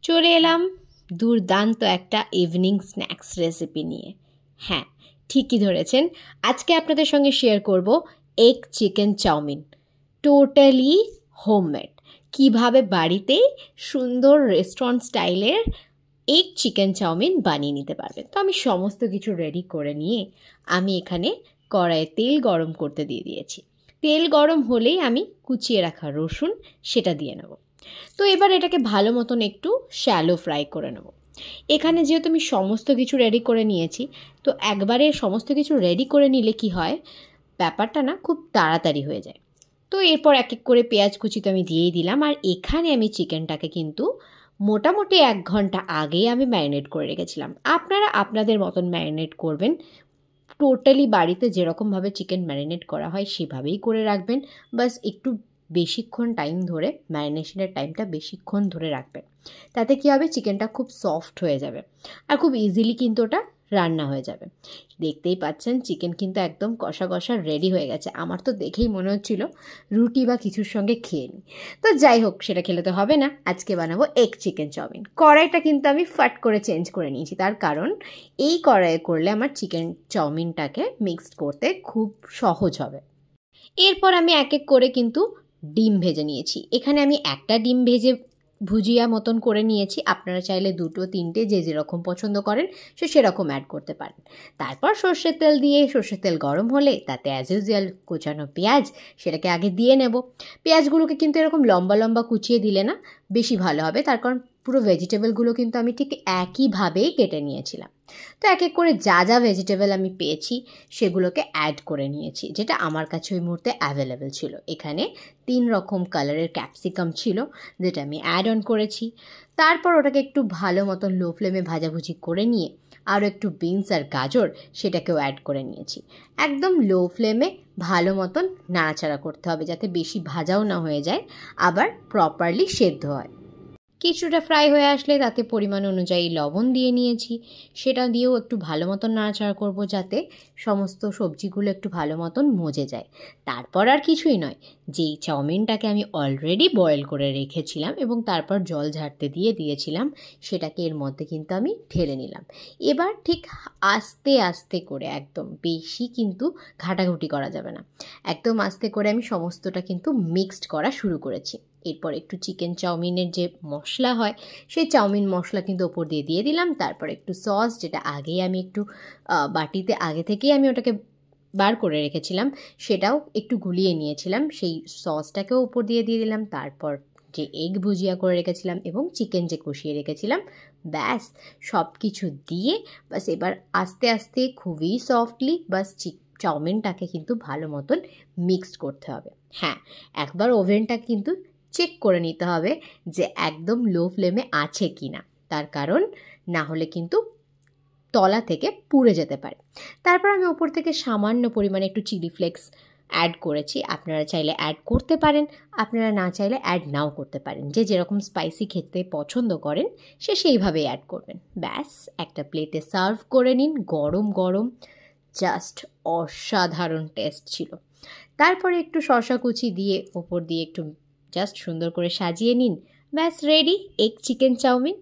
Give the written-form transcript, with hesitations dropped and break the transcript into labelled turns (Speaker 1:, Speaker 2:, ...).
Speaker 1: চলে এলাম দুর্দান্ত একটা ইভিনিং স্ন্যাক্স রেসিপি নিয়ে। হ্যাঁ, ঠিকই ধরেছেন, আজকে আপনাদের সঙ্গে শেয়ার করব egg chicken chow mein, totally homemade. কিভাবে বাড়িতে সুন্দর রেস্টুরেন্ট স্টাইলের এগ চিকেন চাউমিন বানিয়ে নিতে পারবেন। তো আমি সমস্ত কিছু রেডি করে নিয়ে আমি এখানে কড়াইয়ে তেল গরম করতে দিয়ে দিয়েছি। তেল গরম হলেই আমি কুচিয়ে রাখা রসুন সেটা দিয়ে নেব। তো এবার এটাকে ভালো মতন একটু শ্যালো ফ্রাই করে নেব। এখানে যেহেতু আমি সমস্ত কিছু রেডি করে নিয়েছি, তো একবারে সমস্ত কিছু রেডি করে নিলে কি হয়, ব্যাপারটা না খুব তাড়াতাড়ি হয়ে যায়। তো এরপর এক এক করে পেঁয়াজ কুচি তো আমি দিয়েই দিলাম। আর এখানে আমি চিকেনটাকে কিন্তু মোটামুটি 1 ঘন্টা আগেই আমি ম্যারিনেট করে রেখেছিলাম। আপনারা আপনাদের মতন ম্যারিনেট করবেন, টোটালি বাড়িতে যেরকমভাবে চিকেন ম্যারিনেট করা হয় সেভাবেই করে রাখবেন। বাস একটু বেশিক্ষণ টাইম ধরে, ম্যারিনেশনের টাইমটা বেশিক্ষণ ধরে রাখবেন। তাতে কী হবে, চিকেনটা খুব সফট হয়ে যাবে আর খুব ইজিলি কিন্তু ওটা রান্না হয়ে যাবে। দেখতেই পাচ্ছেন চিকেন কিন্তু একদম কষা কষা রেডি হয়ে গেছে। আমার তো দেখেই মনে হচ্ছিল রুটি বা কিছুর সঙ্গে খেয়ে নিই। তো যাই হোক, সেটা খেলে তো হবে না, আজকে বানাবো এগ চিকেন চাউমিন। কড়াইটা কিন্তু আমি ফাট করে চেঞ্জ করে নিয়েছি, তার কারণ এই কড়াইয়ে করলে আমার চিকেন চাউমিনটাকে মিক্সড করতে খুব সহজ হবে। এরপর আমি এক এক করে কিন্তু ডিম ভেজে নিয়েছি। এখানে আমি একটা ডিম ভেজে ভুজিয়া মতন করে নিয়েছি। আপনারা চাইলে 2, 3টে যে যেরকম পছন্দ করেন সে সেরকম অ্যাড করতে পারেন। তারপর সর্ষের তেল দিয়ে, সর্ষের তেল গরম হলে তাতে অ্যাজ ইউজুয়াল কুচানো পেঁয়াজ সেটাকে আগে দিয়ে নেব। পেঁয়াজগুলোকে কিন্তু এরকম লম্বা লম্বা কুচিয়ে দিলে না বেশি ভালো হবে, তার কারণ পুরো ভেজিটেবলগুলো কিন্তু আমি ঠিক একইভাবেই কেটে নিয়েছিলাম। তো এক এক করে যা যা ভেজিটেবল আমি পেয়েছি সেগুলোকে অ্যাড করে নিয়েছি, যেটা আমার কাছে ওই মুহূর্তে অ্যাভেলেবেল ছিল। এখানে 3 রকম কালারের ক্যাপসিকাম ছিল, যেটা আমি অ্যাড অন করেছি। তারপর ওটাকে একটু ভালো মতন লো ফ্লেমে ভাজাভুজি করে নিয়ে আরও একটু বিনস আর গাজর সেটাকেও অ্যাড করে নিয়েছি। একদম লো ফ্লেমে ভালো মতন নাড়াচাড়া করতে হবে, যাতে বেশি ভাজাও না হয়ে যায়, আবার প্রপারলি সেদ্ধ হয়। কিছুটা ফ্রাই হয়ে আসলে তাতে পরিমাণ অনুযায়ী লবণ দিয়ে নিয়েছি, সেটা দিয়েও একটু ভালো মতন নাড়াচাড়া করব, যাতে সমস্ত সবজিগুলো একটু ভালো মতন মজে যায়। তারপর আর কিছুই নয়, যেই চাউমিনটাকে আমি অলরেডি বয়েল করে রেখেছিলাম এবং তারপর জল ঝাড়তে দিয়ে দিয়েছিলাম, সেটাকে এর মধ্যে কিন্তু আমি ঢেলে নিলাম। এবার ঠিক আস্তে আস্তে করে, একদম বেশি কিন্তু ঘাটাঘুটি করা যাবে না, একদম আস্তে করে আমি সমস্তটা কিন্তু মিক্সড করা শুরু করেছি। এরপর একটু চিকেন চাউমিনের যে মশলা হয় সেই চাউমিন মশলা কিন্তু ওপর দিয়ে দিলাম। তারপর একটু সস, যেটা আগেই আমি একটু বাটিতে আগে থেকেই আমি ওটাকে বার করে রেখেছিলাম, সেটাও একটু গুলিয়ে নিয়েছিলাম, সেই সসটাকেও ওপর দিয়ে দিলাম। তারপর যে এগ ভুজিয়া করে রেখেছিলাম এবং চিকেন যে কষিয়ে রেখেছিলাম, ব্যাস সব কিছু দিয়ে বাস এবার আস্তে আস্তে খুবই সফটলি বাস চাউমিনটাকে কিন্তু ভালো মতন মিক্সড করতে হবে। হ্যাঁ, একবার ওভেনটা কিন্তু চেক করে নিতে হবে যে একদম লো ফ্লেমে আছে কি না, তার কারণ না হলে কিন্তু তলা থেকে পুড়ে যেতে পারে। তারপর আমি ওপর থেকে সামান্য পরিমাণে একটু চিলি ফ্লেক্স অ্যাড করেছি। আপনারা চাইলে অ্যাড করতে পারেন, আপনারা না চাইলে অ্যাড নাও করতে পারেন। যে যেরকম স্পাইসি খেতে পছন্দ করেন সে সেইভাবেই অ্যাড করবেন। ব্যাস একটা প্লেটে সার্ভ করে নিন, গরম গরম, জাস্ট অসাধারণ টেস্ট ছিল। তারপরে একটু শসা কুচি দিয়ে ওপর দিয়ে একটু জাস্ট সুন্দর করে সাজিয়ে নিন, ব্যাস রেডি এগ চিকেন চাউমিন।